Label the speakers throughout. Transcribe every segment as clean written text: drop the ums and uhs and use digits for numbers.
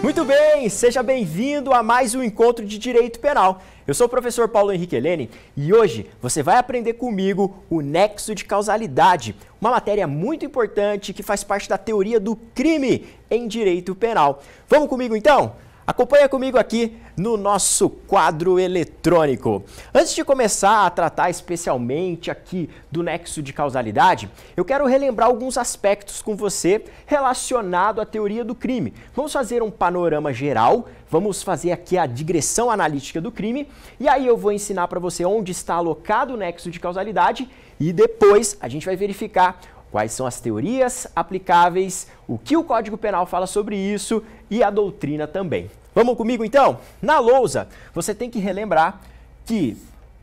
Speaker 1: Muito bem, seja bem-vindo a mais um encontro de Direito Penal. Eu sou o professor Paulo Henrique Helene e hoje você vai aprender comigo o nexo de causalidade, uma matéria muito importante que faz parte da teoria do crime em direito penal. Vamos comigo então? Acompanha comigo aqui no nosso quadro eletrônico. Antes de começar a tratar especialmente aqui do nexo de causalidade, eu quero relembrar alguns aspectos com você relacionado à teoria do crime. Vamos fazer um panorama geral, vamos fazer aqui a digressão analítica do crime e aí eu vou ensinar para você onde está alocado o nexo de causalidade e depois a gente vai verificar quais são as teorias aplicáveis, o que o Código Penal fala sobre isso e a doutrina também. Vamos comigo então? Na lousa, você tem que relembrar que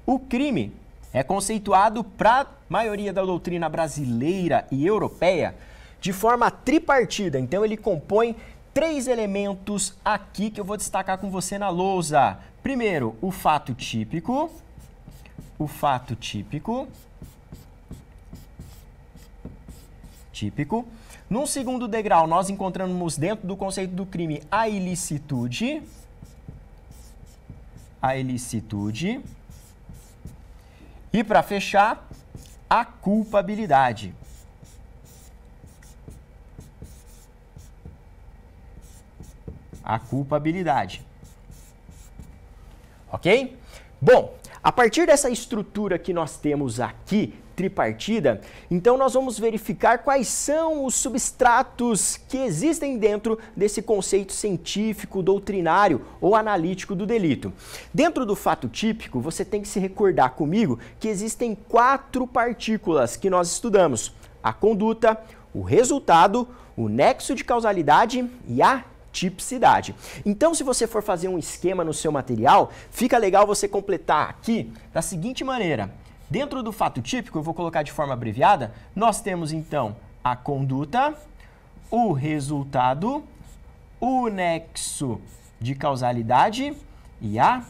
Speaker 1: o crime é conceituado para a maioria da doutrina brasileira e europeia de forma tripartida. Então ele compõe três elementos aqui que eu vou destacar com você na lousa. Primeiro, o fato típico. Num segundo degrau, nós encontramos dentro do conceito do crime a ilicitude. E para fechar, a culpabilidade. Ok? Bom, a partir dessa estrutura que nós temos aqui, tripartida, então nós vamos verificar quais são os substratos que existem dentro desse conceito científico, doutrinário ou analítico do delito. Dentro do fato típico, você tem que se recordar comigo que existem 4 partículas que nós estudamos: a conduta, o resultado, o nexo de causalidade e a tipicidade. Então, se você for fazer um esquema no seu material, fica legal você completar aqui da seguinte maneira. Dentro do fato típico, eu vou colocar de forma abreviada, nós temos então a conduta, o resultado, o nexo de causalidade e a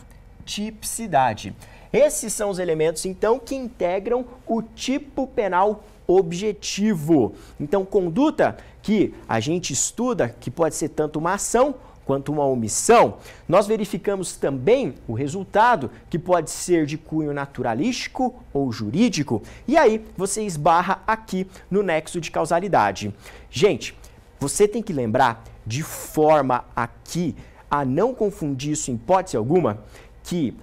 Speaker 1: tipicidade. Esses são os elementos, então, que integram o tipo penal objetivo. Então, conduta, que a gente estuda, que pode ser tanto uma ação quanto uma omissão. Nós verificamos também o resultado, que pode ser de cunho naturalístico ou jurídico, e aí você esbarra aqui no nexo de causalidade. Gente, você tem que lembrar, de forma aqui a não confundir isso em hipótese alguma, que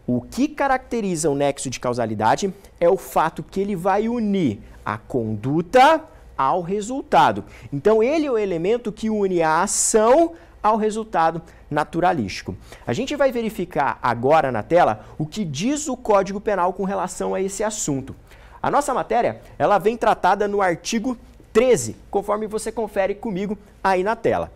Speaker 1: o que caracteriza o nexo de causalidade é o fato que ele vai unir a conduta ao resultado. Então, ele é o elemento que une a ação ao resultado naturalístico. A gente vai verificar agora na tela o que diz o Código Penal com relação a esse assunto. A nossa matéria, ela vem tratada no artigo 13, conforme você confere comigo aí na tela.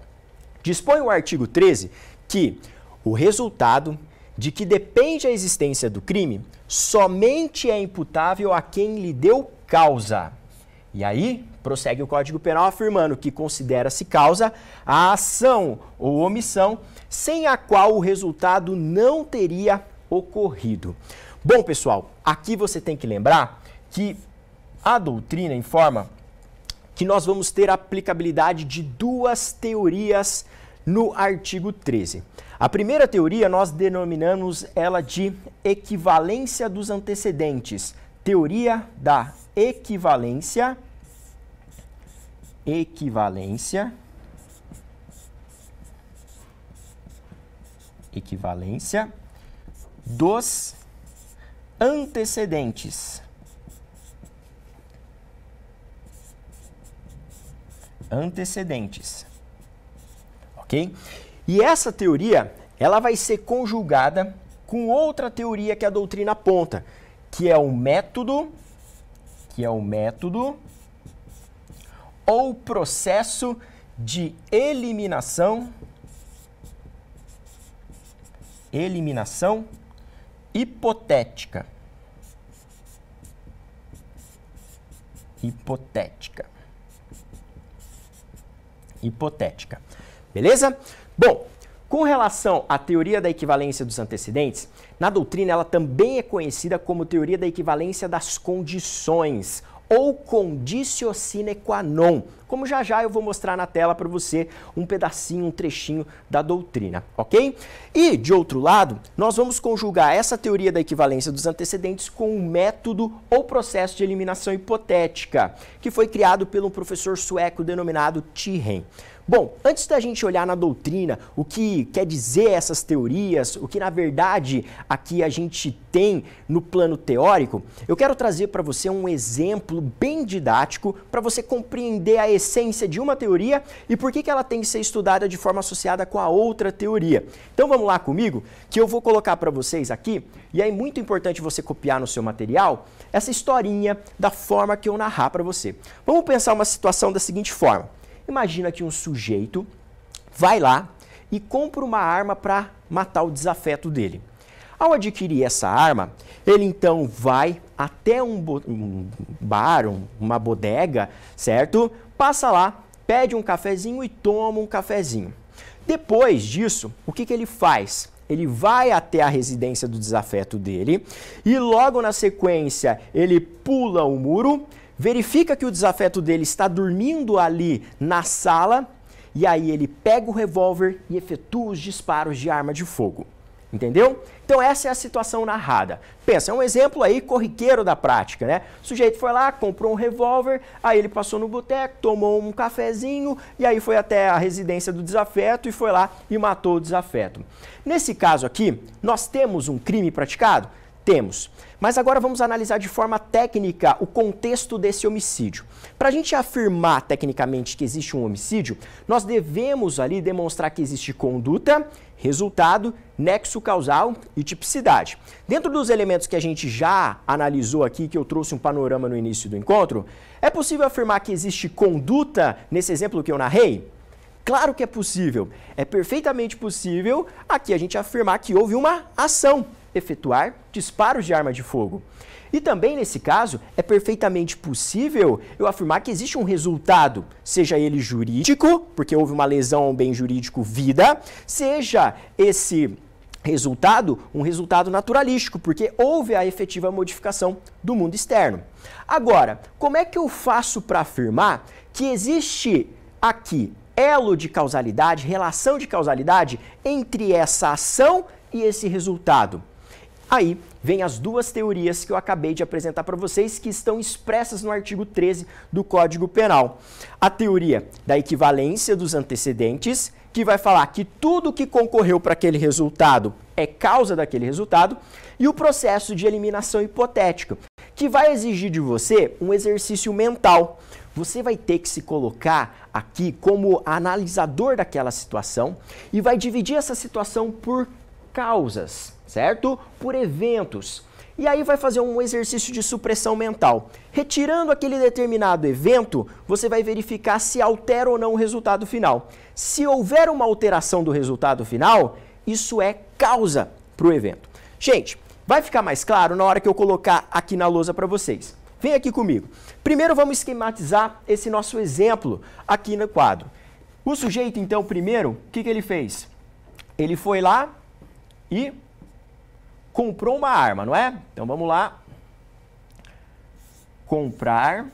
Speaker 1: Dispõe o artigo 13 que o resultado de que depende a existência do crime somente é imputável a quem lhe deu causa. E aí, prossegue o Código Penal afirmando que considera-se causa a ação ou omissão sem a qual o resultado não teria ocorrido. Bom, pessoal, aqui você tem que lembrar que a doutrina informa que nós vamos ter aplicabilidade de 2 teorias no artigo 13. A primeira teoria nós denominamos ela de equivalência dos antecedentes. Teoria da equivalência dos antecedentes. Ok? E essa teoria, ela vai ser conjugada com outra teoria que a doutrina aponta, que é o método ou processo de eliminação hipotética. Beleza? Bom, com relação à teoria da equivalência dos antecedentes, na doutrina ela também é conhecida como teoria da equivalência das condições ou conditio sine qua non, como já já eu vou mostrar na tela para você um pedacinho, um trechinho da doutrina, ok? E, de outro lado, nós vamos conjugar essa teoria da equivalência dos antecedentes com um método ou processo de eliminação hipotética, que foi criado pelo professor sueco denominado Thiem. Bom, antes da gente olhar na doutrina o que quer dizer essas teorias, o que na verdade aqui a gente tem no plano teórico, eu quero trazer para você um exemplo bem didático para você compreender a essência de uma teoria e por que ela tem que ser estudada de forma associada com a outra teoria. Então vamos lá comigo, que eu vou colocar para vocês aqui, e é muito importante você copiar no seu material, essa historinha da forma que eu narrar para você. Vamos pensar uma situação da seguinte forma. Imagina que um sujeito vai lá e compra uma arma para matar o desafeto dele. Ao adquirir essa arma, ele então vai até um bar, uma bodega, certo? Passa lá, pede um cafezinho e toma um cafezinho. Depois disso, o que ele faz? Ele vai até a residência do desafeto dele e logo na sequência ele pula o muro, verifica que o desafeto dele está dormindo ali na sala e aí ele pega o revólver e efetua os disparos de arma de fogo. Entendeu? Então essa é a situação narrada. Pensa, é um exemplo aí corriqueiro da prática, né? O sujeito foi lá, comprou um revólver, aí ele passou no boteco, tomou um cafezinho e aí foi até a residência do desafeto e foi lá e matou o desafeto. Nesse caso aqui, nós temos um crime praticado? Temos. Mas agora vamos analisar de forma técnica o contexto desse homicídio. Para a gente afirmar tecnicamente que existe um homicídio, nós devemos ali demonstrar que existe conduta, resultado, nexo causal e tipicidade. Dentro dos elementos que a gente já analisou aqui, que eu trouxe um panorama no início do encontro, é possível afirmar que existe conduta nesse exemplo que eu narrei? Claro que é possível. É perfeitamente possível aqui a gente afirmar que houve uma ação, efetuar disparos de arma de fogo. E também, nesse caso, é perfeitamente possível eu afirmar que existe um resultado, seja ele jurídico, porque houve uma lesão ao bem jurídico vida, seja esse resultado um resultado naturalístico, porque houve a efetiva modificação do mundo externo. Agora, como é que eu faço para afirmar que existe aqui elo de causalidade, relação de causalidade entre essa ação e esse resultado? Aí vem as duas teorias que eu acabei de apresentar para vocês, que estão expressas no artigo 13 do Código Penal. A teoria da equivalência dos antecedentes, que vai falar que tudo que concorreu para aquele resultado é causa daquele resultado, e o processo de eliminação hipotética, que vai exigir de você um exercício mental. Você vai ter que se colocar aqui como analisador daquela situação e vai dividir essa situação por causas, certo? Por eventos. E aí vai fazer um exercício de supressão mental. Retirando aquele determinado evento, você vai verificar se altera ou não o resultado final. Se houver uma alteração do resultado final, isso é causa para o evento. Gente, vai ficar mais claro na hora que eu colocar aqui na lousa para vocês. Vem aqui comigo. Primeiro vamos esquematizar esse nosso exemplo aqui no quadro. O sujeito, então, primeiro, o que ele fez? Ele foi lá e comprou uma arma, não é? Então vamos lá. Comprar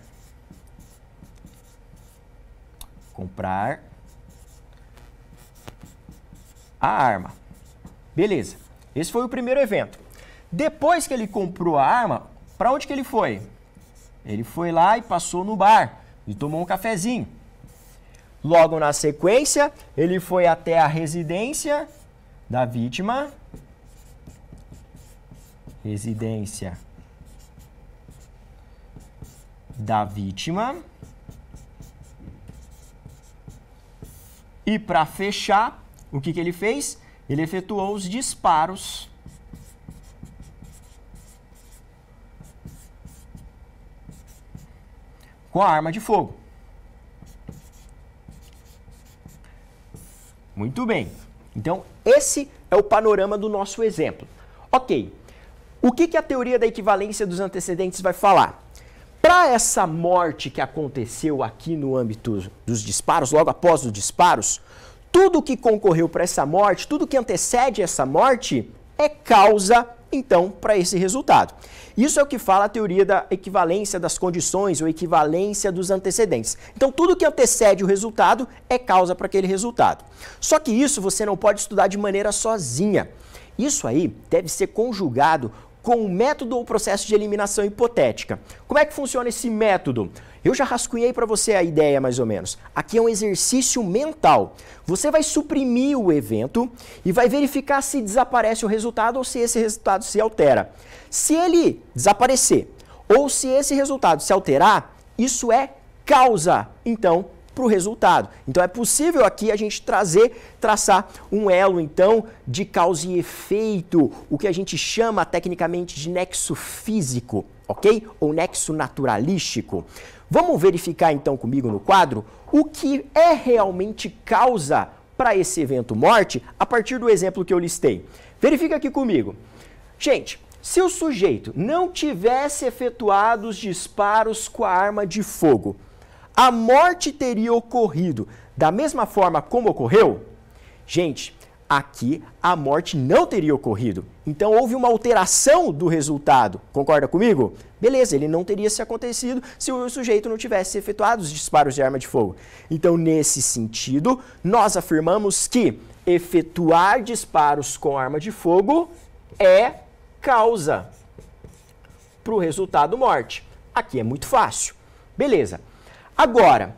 Speaker 1: a arma. Beleza. Esse foi o primeiro evento. Depois que ele comprou a arma, para onde que ele foi? Ele foi lá e passou no bar e tomou um cafezinho. Logo na sequência, ele foi até a residência da vítima. Residência da vítima. E para fechar, o que ele fez? Ele efetuou os disparos com a arma de fogo. Muito bem. Então, esse é o panorama do nosso exemplo. Ok. O que a teoria da equivalência dos antecedentes vai falar? Para essa morte que aconteceu aqui no âmbito dos disparos, logo após os disparos, tudo que concorreu para essa morte, tudo que antecede essa morte, é causa, então, para esse resultado. Isso é o que fala a teoria da equivalência das condições ou equivalência dos antecedentes. Então, tudo que antecede o resultado é causa para aquele resultado. Só que isso você não pode estudar de maneira sozinha. Isso aí deve ser conjugado com o método ou processo de eliminação hipotética. Como é que funciona esse método? Eu já rascunhei para você a ideia, mais ou menos. Aqui é um exercício mental. Você vai suprimir o evento e vai verificar se desaparece o resultado ou se esse resultado se altera. Se ele desaparecer ou se esse resultado se alterar, isso é causa, então, para o resultado. Então é possível aqui a gente traçar um elo, então, de causa e efeito, o que a gente chama tecnicamente de nexo físico, ok? Ou nexo naturalístico. Vamos verificar então comigo no quadro o que é realmente causa para esse evento morte a partir do exemplo que eu listei. Verifica aqui comigo. Gente, se o sujeito não tivesse efetuado os disparos com a arma de fogo, a morte teria ocorrido da mesma forma como ocorreu? Gente, aqui a morte não teria ocorrido. Então houve uma alteração do resultado. Concorda comigo? Beleza, ele não teria se acontecido se o sujeito não tivesse efetuado os disparos de arma de fogo. Então, nesse sentido, nós afirmamos que efetuar disparos com arma de fogo é causa para o resultado morte. Aqui é muito fácil. Beleza. Agora,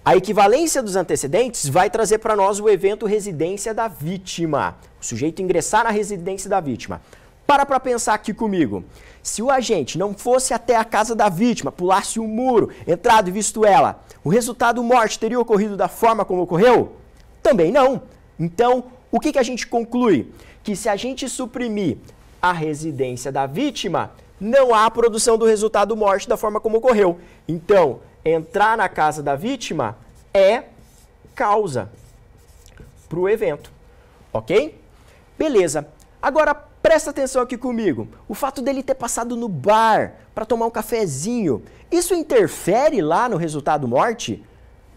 Speaker 1: a equivalência dos antecedentes vai trazer para nós o evento residência da vítima. O sujeito ingressar na residência da vítima. Para pensar aqui comigo. Se o agente não fosse até a casa da vítima, pulasse um muro, entrado e visto ela, o resultado morte teria ocorrido da forma como ocorreu? Também não. Então, o que a gente conclui? Que se a gente suprimir a residência da vítima, não há produção do resultado morte da forma como ocorreu. Então, entrar na casa da vítima é causa para o evento, ok? Beleza. Agora, presta atenção aqui comigo. O fato dele ter passado no bar para tomar um cafezinho, isso interfere lá no resultado morte?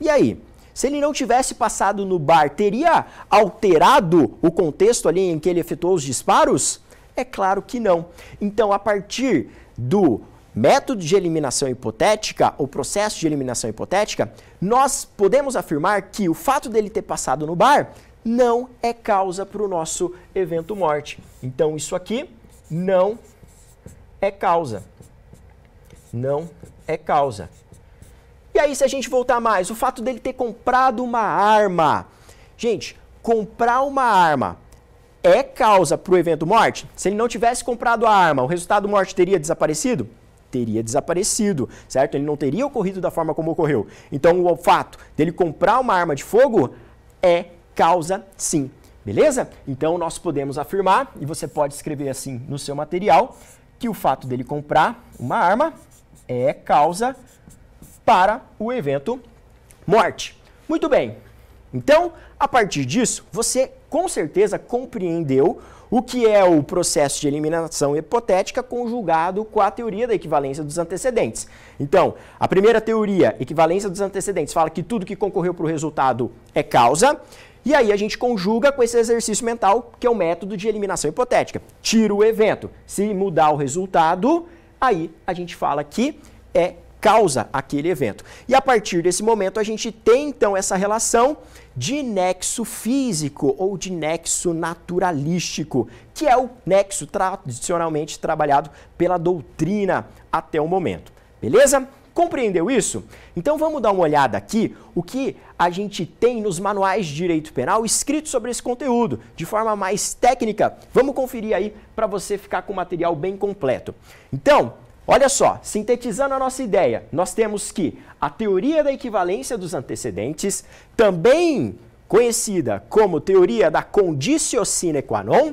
Speaker 1: E aí? Se ele não tivesse passado no bar, teria alterado o contexto ali em que ele efetuou os disparos? É claro que não. Então, a partir do método de eliminação hipotética, ou processo de eliminação hipotética, nós podemos afirmar que o fato dele ter passado no bar não é causa para o nosso evento morte. Então, isso aqui não é causa. Não é causa. E aí, se a gente voltar mais, o fato dele ter comprado uma arma. Gente, comprar uma arma é causa para o evento morte? Se ele não tivesse comprado a arma, o resultado morte teria desaparecido? Teria desaparecido, certo? Ele não teria ocorrido da forma como ocorreu. Então, o fato dele comprar uma arma de fogo é causa sim, beleza? Então, nós podemos afirmar, e você pode escrever assim no seu material, que o fato dele comprar uma arma é causa para o evento morte. Muito bem. Então, a partir disso, você com certeza compreendeu o que é o processo de eliminação hipotética conjugado com a teoria da equivalência dos antecedentes. Então, a primeira teoria, equivalência dos antecedentes, fala que tudo que concorreu para o resultado é causa, e aí a gente conjuga com esse exercício mental, que é o método de eliminação hipotética. Tira o evento. Se mudar o resultado, aí a gente fala que é causa aquele evento. E a partir desse momento a gente tem então essa relação de nexo físico ou de nexo naturalístico, que é o nexo tradicionalmente trabalhado pela doutrina até o momento. Beleza? Compreendeu isso? Então vamos dar uma olhada aqui o que a gente tem nos manuais de direito penal escrito sobre esse conteúdo, de forma mais técnica. Vamos conferir aí para você ficar com o material bem completo. Então, olha só, sintetizando a nossa ideia, nós temos que a teoria da equivalência dos antecedentes, também conhecida como teoria da conditio sine qua non,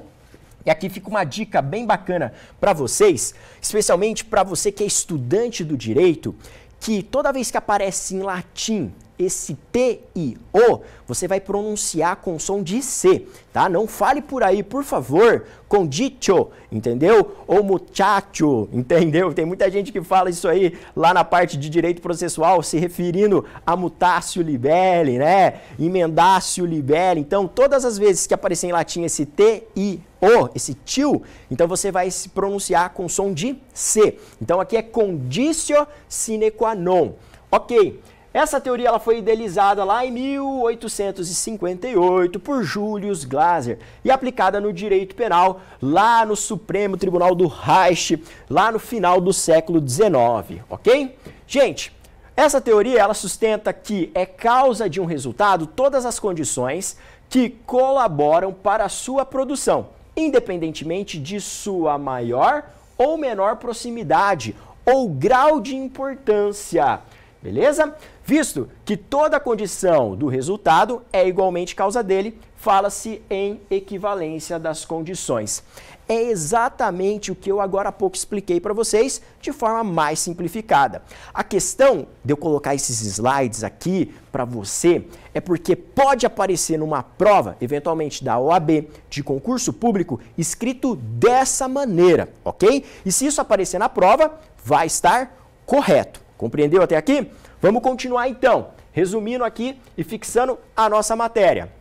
Speaker 1: e aqui fica uma dica bem bacana para vocês, especialmente para você que é estudante do direito, que toda vez que aparece em latim esse T e O, você vai pronunciar com som de C, tá? Não fale por aí, por favor, com dicho, entendeu? Ou muchacho, entendeu? Tem muita gente que fala isso aí lá na parte de direito processual, se referindo a mutatio libelli, né? Emendatio libelli. Então, todas as vezes que aparecer em latim esse T e O, esse tio, então você vai se pronunciar com som de C. Então, aqui é conditio sine qua non. Ok, essa teoria ela foi idealizada lá em 1858 por Julius Glaser e aplicada no direito penal lá no Supremo Tribunal do Reich, lá no final do século XIX, ok? Gente, essa teoria ela sustenta que é causa de um resultado todas as condições que colaboram para a sua produção, independentemente de sua maior ou menor proximidade ou grau de importância. Beleza? Visto que toda condição do resultado é igualmente causa dele, fala-se em equivalência das condições. É exatamente o que eu agora há pouco expliquei para vocês de forma mais simplificada. A questão de eu colocar esses slides aqui para você é porque pode aparecer numa prova, eventualmente da OAB, de concurso público, escrito dessa maneira, ok? E se isso aparecer na prova, vai estar correto. Compreendeu até aqui? Vamos continuar então, resumindo aqui e fixando a nossa matéria.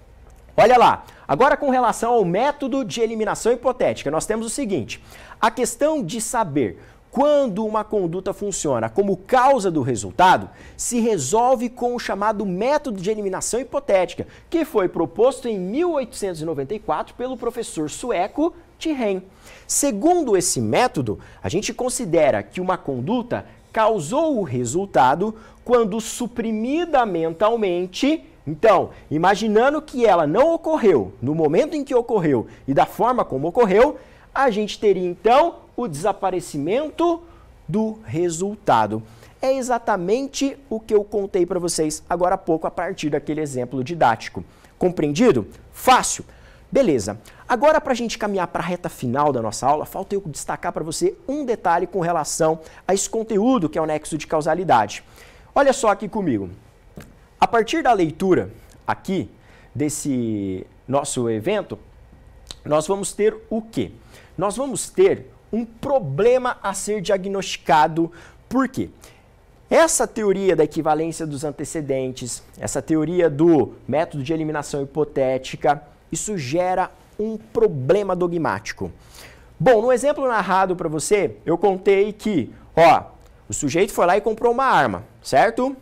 Speaker 1: Olha lá, agora com relação ao método de eliminação hipotética, nós temos o seguinte: a questão de saber quando uma conduta funciona como causa do resultado se resolve com o chamado método de eliminação hipotética, que foi proposto em 1894 pelo professor sueco Thien. Segundo esse método, a gente considera que uma conduta causou o resultado quando suprimida mentalmente. Então, imaginando que ela não ocorreu no momento em que ocorreu e da forma como ocorreu, a gente teria então o desaparecimento do resultado. É exatamente o que eu contei para vocês agora há pouco a partir daquele exemplo didático. Compreendido? Fácil? Beleza. Agora, para a gente caminhar para a reta final da nossa aula, falta eu destacar para você um detalhe com relação a esse conteúdo que é o nexo de causalidade. Olha só aqui comigo. A partir da leitura aqui desse nosso evento, nós vamos ter o quê? Nós vamos ter um problema a ser diagnosticado. Por quê? Essa teoria da equivalência dos antecedentes, essa teoria do método de eliminação hipotética, isso gera um problema dogmático. Bom, no exemplo narrado para você, eu contei que, o sujeito foi lá e comprou uma arma, certo?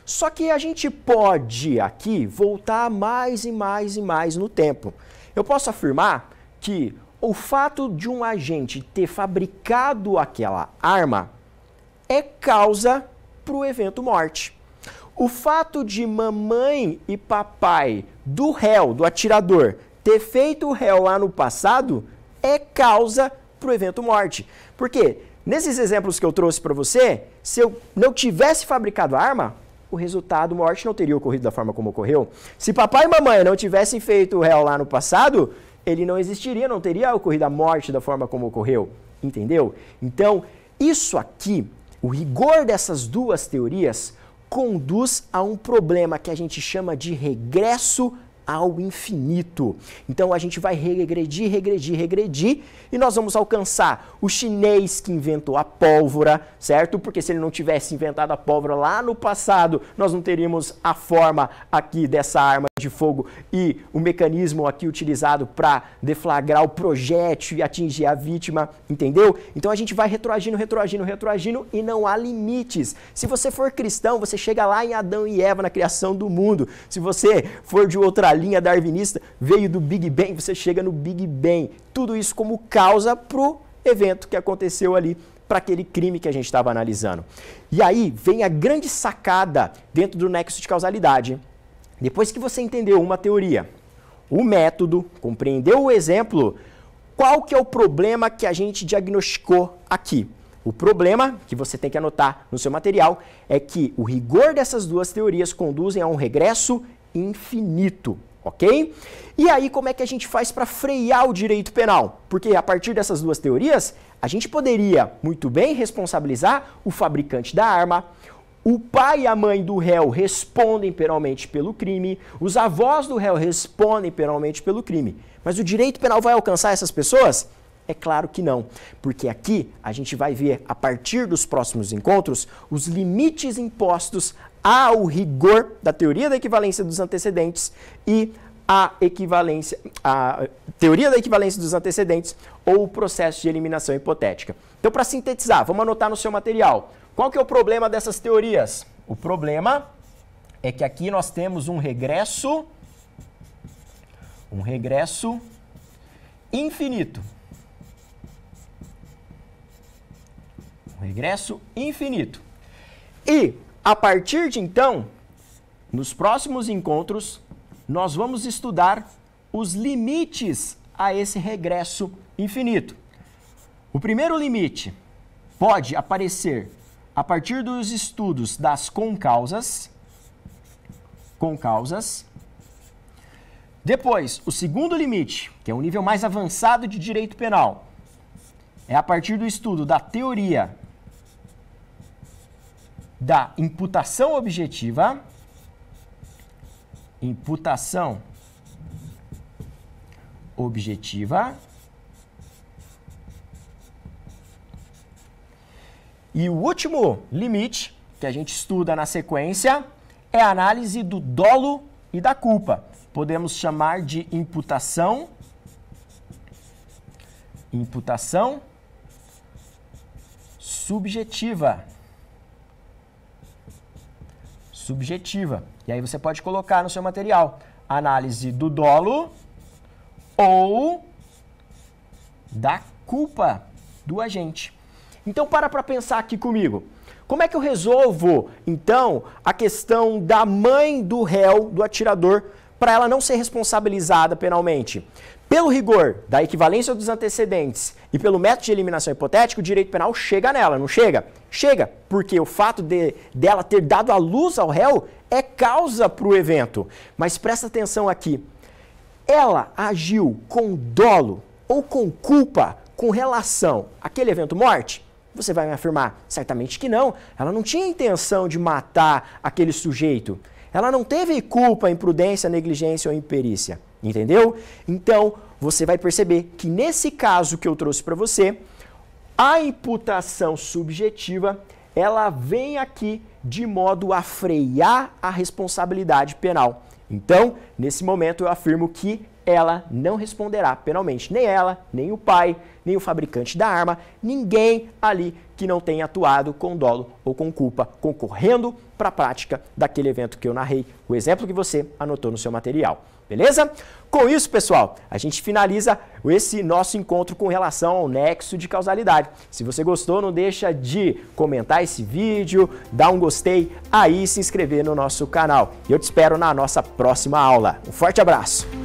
Speaker 1: Só que a gente pode aqui voltar mais e mais e mais no tempo. Eu posso afirmar que o fato de um agente ter fabricado aquela arma é causa para o evento morte. O fato de mamãe e papai do réu, do atirador, ter feito o réu lá no passado é causa para o evento morte. Por quê? Nesses exemplos que eu trouxe para você, se eu não tivesse fabricado a arma, o resultado morte não teria ocorrido da forma como ocorreu. Se papai e mamãe não tivessem feito o réu lá no passado, ele não existiria, não teria ocorrido a morte da forma como ocorreu. Entendeu? Então, isso aqui, o rigor dessas duas teorias, conduz a um problema que a gente chama de regresso ao infinito. Então a gente vai regredir, regredir, regredir e nós vamos alcançar o chinês que inventou a pólvora, certo? Porque se ele não tivesse inventado a pólvora lá no passado, nós não teríamos a forma aqui dessa arma de fogo e o mecanismo aqui utilizado para deflagrar o projétil e atingir a vítima, entendeu? Então a gente vai retroagindo, retroagindo, retroagindo e não há limites. Se você for cristão, você chega lá em Adão e Eva na criação do mundo. Se você for de outra linha darwinista, veio do Big Bang, você chega no Big Bang. Tudo isso como causa pro evento que aconteceu ali, para aquele crime que a gente estava analisando. E aí vem a grande sacada dentro do nexo de causalidade. Depois que você entendeu uma teoria, o método, compreendeu o exemplo, qual que é o problema que a gente diagnosticou aqui? O problema, que você tem que anotar no seu material, é que o rigor dessas duas teorias conduzem a um regresso infinito, ok? E aí, como é que a gente faz para frear o direito penal? Porque a partir dessas duas teorias, a gente poderia muito bem responsabilizar o fabricante da arma, o pai e a mãe do réu respondem penalmente pelo crime, os avós do réu respondem penalmente pelo crime. Mas o direito penal vai alcançar essas pessoas? É claro que não, porque aqui a gente vai ver, a partir dos próximos encontros, os limites impostos ao rigor da teoria da equivalência dos antecedentes e a teoria da equivalência dos antecedentes ou o processo de eliminação hipotética. Então, para sintetizar, vamos anotar no seu material. Qual que é o problema dessas teorias? O problema é que aqui nós temos um regresso infinito. Um regresso infinito. E, a partir de então, nos próximos encontros, nós vamos estudar os limites a esse regresso infinito. O primeiro limite pode aparecer a partir dos estudos das concausas. Depois, o segundo limite, que é um nível mais avançado de direito penal, é a partir do estudo da teoria da imputação objetiva. E o último limite que a gente estuda na sequência é a análise do dolo e da culpa. Podemos chamar de imputação subjetiva. E aí você pode colocar no seu material análise do dolo ou da culpa do agente. Então, para pensar aqui comigo. Como é que eu resolvo, então, a questão da mãe do réu, do atirador, para ela não ser responsabilizada penalmente? Pelo rigor da equivalência dos antecedentes e pelo método de eliminação hipotética, o direito penal chega nela, não chega? Chega, porque o fato dela ter dado a luz ao réu é causa para o evento. Mas presta atenção aqui. Ela agiu com dolo ou com culpa com relação àquele evento morte? Você vai me afirmar, certamente que não. Ela não tinha intenção de matar aquele sujeito. Ela não teve culpa, imprudência, negligência ou imperícia. Entendeu? Então, você vai perceber que nesse caso que eu trouxe para você, a imputação subjetiva, ela vem aqui de modo a frear a responsabilidade penal. Então, nesse momento eu afirmo que ela não responderá penalmente. Nem ela, nem o pai, nem o fabricante da arma, ninguém ali que não tenha atuado com dolo ou com culpa, concorrendo para a prática daquele evento que eu narrei, o exemplo que você anotou no seu material. Beleza? Com isso, pessoal, a gente finaliza esse nosso encontro com relação ao nexo de causalidade. Se você gostou, não deixa de comentar esse vídeo, dar um gostei aí e se inscrever no nosso canal. E eu te espero na nossa próxima aula. Um forte abraço!